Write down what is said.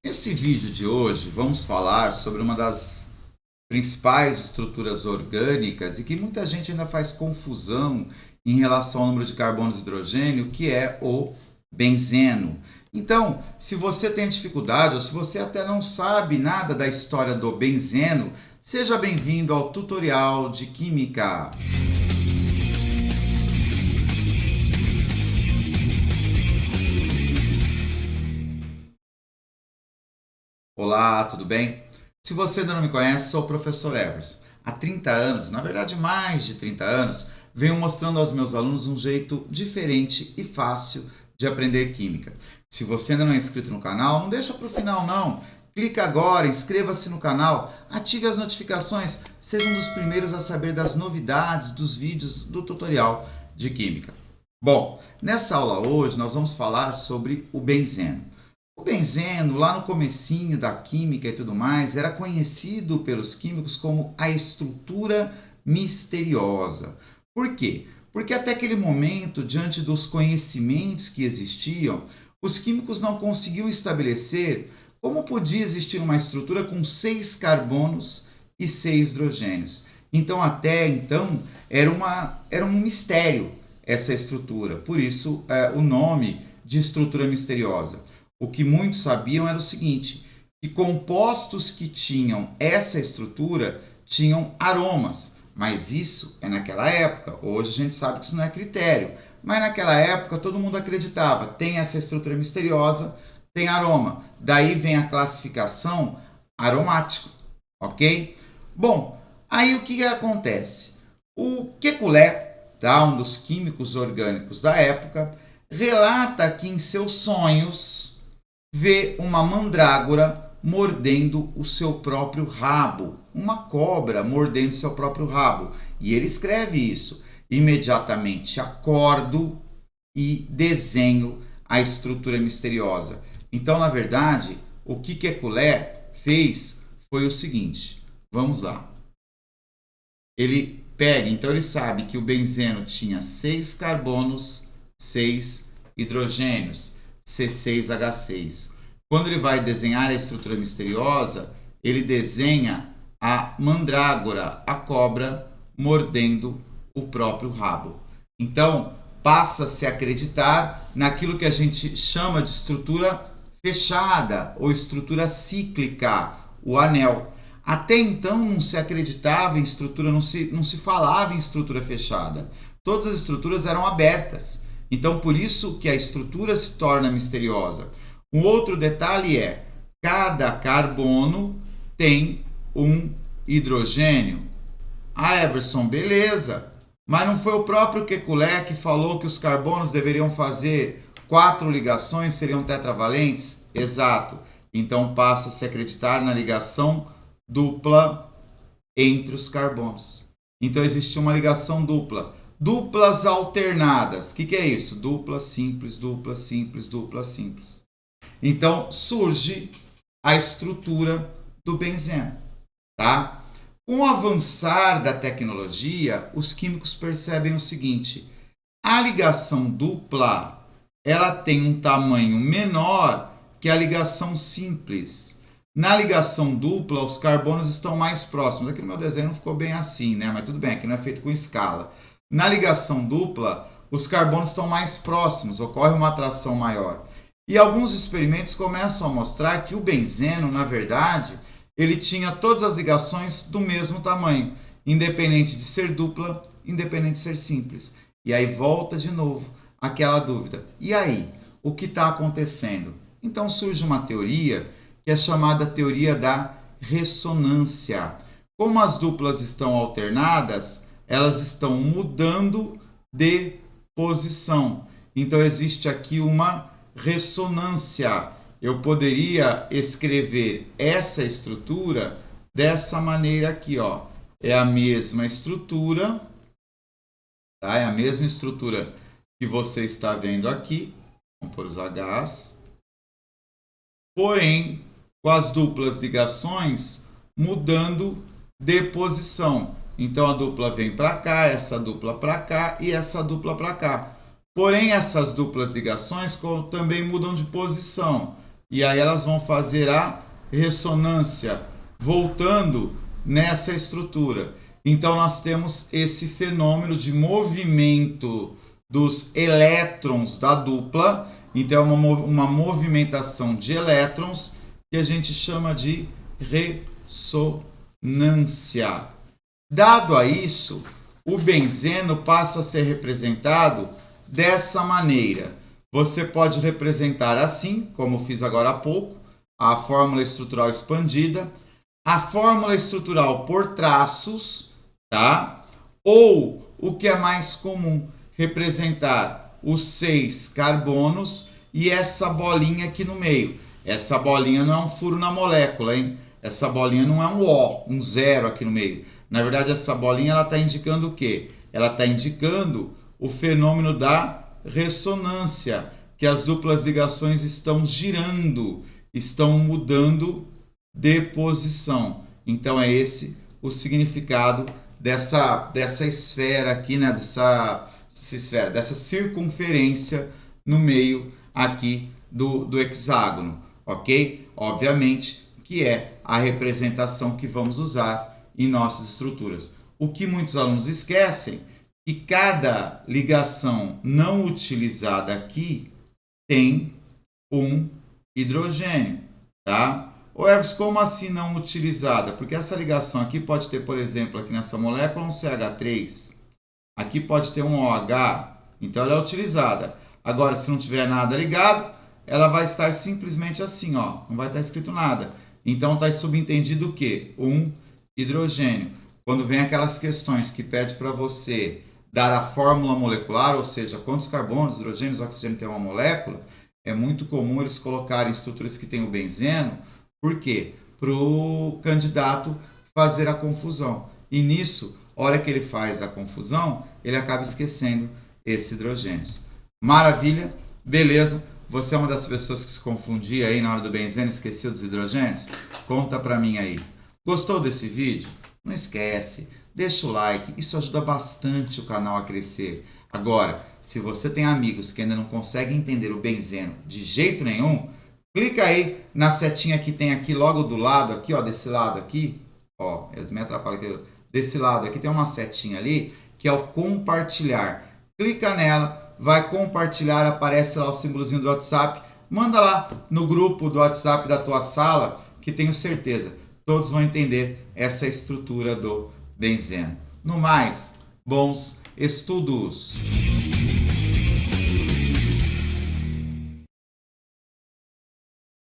Nesse vídeo de hoje, vamos falar sobre uma das principais estruturas orgânicas e que muita gente ainda faz confusão em relação ao número de carbonos e hidrogênio, que é o benzeno. Então, se você tem dificuldade ou se você até não sabe nada da história do benzeno, seja bem-vindo ao tutorial de Química. Olá, tudo bem? Se você ainda não me conhece, sou o professor Evers. Há 30 anos, na verdade mais de 30 anos, venho mostrando aos meus alunos um jeito diferente e fácil de aprender química. Se você ainda não é inscrito no canal, não deixa para o final não. Clica agora, inscreva-se no canal, ative as notificações, seja um dos primeiros a saber das novidades dos vídeos do tutorial de química. Bom, nessa aula hoje nós vamos falar sobre o benzeno. O benzeno, lá no comecinho da química e tudo mais, era conhecido pelos químicos como a estrutura misteriosa. Por quê? Porque até aquele momento, diante dos conhecimentos que existiam, os químicos não conseguiam estabelecer como podia existir uma estrutura com 6 carbonos e 6 hidrogênios. Então, até então, era um mistério essa estrutura. Por isso, o nome de estrutura misteriosa. O que muitos sabiam era o seguinte, que compostos que tinham essa estrutura tinham aromas, mas isso é naquela época. Hoje a gente sabe que isso não é critério, mas naquela época todo mundo acreditava, tem essa estrutura misteriosa, tem aroma. Daí vem a classificação aromático, ok? Bom, aí o que acontece? O Kekulé, um dos químicos orgânicos da época, relata que em seus sonhos vê uma mandrágora mordendo o seu próprio rabo, uma cobra mordendo seu próprio rabo. E ele escreve isso. Imediatamente acordo e desenho a estrutura misteriosa. Então, na verdade, o que Kekulé fez foi o seguinte. Vamos lá. Ele pega, então ele sabe que o benzeno tinha 6 carbonos, 6 hidrogênios. C6H6. Quando ele vai desenhar a estrutura misteriosa, ele desenha a mandrágora, a cobra, mordendo o próprio rabo. Então, passa-se a acreditar naquilo que a gente chama de estrutura fechada ou estrutura cíclica, o anel. Até então não se acreditava em estrutura, não se falava em estrutura fechada. Todas as estruturas eram abertas. Então, por isso que a estrutura se torna misteriosa. Um outro detalhe é, cada carbono tem um hidrogênio. Ah, Everson, beleza. Mas não foi o próprio Kekulé que falou que os carbonos deveriam fazer 4 ligações, seriam tetravalentes? Exato. Então, passa a se acreditar na ligação dupla entre os carbonos. Então, existe uma ligação dupla. Duplas alternadas. O que é isso? Dupla simples, dupla simples, dupla simples. Então, surge a estrutura do benzeno. Tá? Com o avançar da tecnologia, os químicos percebem o seguinte. A ligação dupla ela tem um tamanho menor que a ligação simples. Na ligação dupla, os carbonos estão mais próximos. Aqui no meu desenho não ficou bem assim, né? Mas tudo bem, aqui não é feito com escala. Na ligação dupla, os carbonos estão mais próximos, ocorre uma atração maior. E alguns experimentos começam a mostrar que o benzeno, na verdade, ele tinha todas as ligações do mesmo tamanho, independente de ser dupla, independente de ser simples. E aí volta de novo aquela dúvida. E aí, o que está acontecendo? Então surge uma teoria que é chamada teoria da ressonância. Como as duplas estão alternadas, elas estão mudando de posição. Então, existe aqui uma ressonância. Eu poderia escrever essa estrutura dessa maneira aqui, ó. É a mesma estrutura, tá? É a mesma estrutura que você está vendo aqui. Vamos pôr os Hs. Porém, com as duplas ligações mudando de posição. Então, a dupla vem para cá, essa dupla para cá e essa dupla para cá. Porém, essas duplas ligações também mudam de posição. e aí elas vão fazer a ressonância, voltando nessa estrutura. Então nós temos esse fenômeno de movimento dos elétrons da dupla. Então é uma movimentação de elétrons que a gente chama de ressonância. Dado a isso, o benzeno passa a ser representado dessa maneira. Você pode representar assim, como fiz agora há pouco, a fórmula estrutural expandida, a fórmula estrutural por traços, tá? Ou, o que é mais comum, representar os 6 carbonos e essa bolinha aqui no meio. Essa bolinha não é um furo na molécula, hein? Essa bolinha não é um O, um zero aqui no meio. Na verdade, essa bolinha ela está indicando o quê? Ela está indicando o fenômeno da ressonância, que as duplas ligações estão girando, estão mudando de posição. Então é esse o significado dessa esfera aqui, né? Dessa circunferência no meio aqui do hexágono, ok? Obviamente que é a representação que vamos usar em nossas estruturas. O que muitos alunos esquecem que cada ligação não utilizada aqui tem um hidrogênio, tá? Ô Herves, como assim não utilizada? Porque essa ligação aqui pode ter, por exemplo, aqui nessa molécula um CH3, aqui pode ter um OH, então ela é utilizada. Agora, se não tiver nada ligado, ela vai estar simplesmente assim, ó, não vai estar escrito nada. Então está subentendido o quê? Um hidrogênio. Quando vem aquelas questões que pede para você dar a fórmula molecular, ou seja, quantos carbonos, hidrogênios, oxigênio tem uma molécula, é muito comum eles colocarem estruturas que têm o benzeno. Por quê? Para o candidato fazer a confusão. E nisso, a hora que ele faz a confusão, ele acaba esquecendo esses hidrogênios. Maravilha? Beleza? Você é uma das pessoas que se confundia aí na hora do benzeno e esqueceu dos hidrogênios? Conta para mim aí. Gostou desse vídeo? Não esquece, deixa o like, isso ajuda bastante o canal a crescer. Agora, se você tem amigos que ainda não conseguem entender o benzeno de jeito nenhum, clica aí na setinha que tem aqui logo do lado, aqui, ó, desse lado aqui, ó, eu me atrapalho aqui, desse lado aqui tem uma setinha ali, que é o compartilhar. Clica nela, vai compartilhar, aparece lá o símbolozinho do WhatsApp, manda lá no grupo do WhatsApp da tua sala, que tenho certeza, todos vão entender essa estrutura do benzeno. No mais, bons estudos!